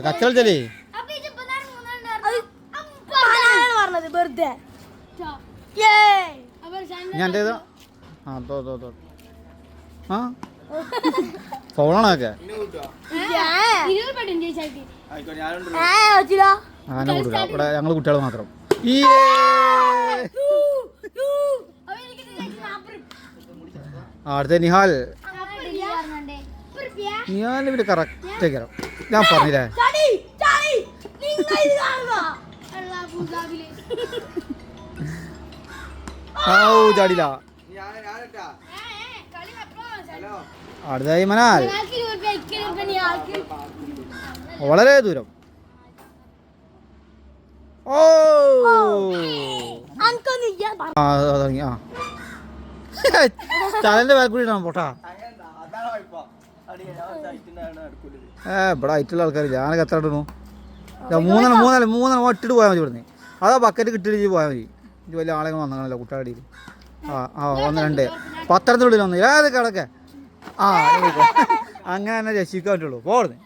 കച്ചവടല്ലേ ഞാൻ ഫോണാണൊക്കെ അങ്ങനെ കൂട്ടില്ല ഇവിടെ ഞങ്ങൾ കുട്ടികൾ മാത്രം. അടുത്ത നിഹാൽ പിന്നെ കറക്റ്റ് ആയിക്കോ ഞാൻ പറഞ്ഞില്ലേ. ചാടില്ല. അടുത്തായി മനാൽ വളരെ ദൂരം. ഓ തുടങ്ങി. ആ ചാനലിന്റെ ബാക്ക് കൂടി ഇടണം പോട്ടാ. ഇവിടെ ആയിട്ടുള്ള ആൾക്കാരില്ല. ഞാനൊക്കെ എത്ര ഇടുന്നു? മൂന്നെണ്ണം ഇട്ടിട്ട് പോയാൽ മതി ഇവിടുന്ന്. അതാ ബക്കറ്റ് കിട്ടിയിട്ട് പോയാൽ മതി. ഇത് വലിയ ആളെങ്ങനെ വന്നല്ലോ കുട്ടാടിയിൽ. ഒന്ന് രണ്ട് 10 ഉള്ളിൽ ഒന്ന് ഏത് കിടക്കെ അങ്ങനെ തന്നെ രക്ഷിക്കാൻ പറ്റുള്ളൂ. പോടുന്നു.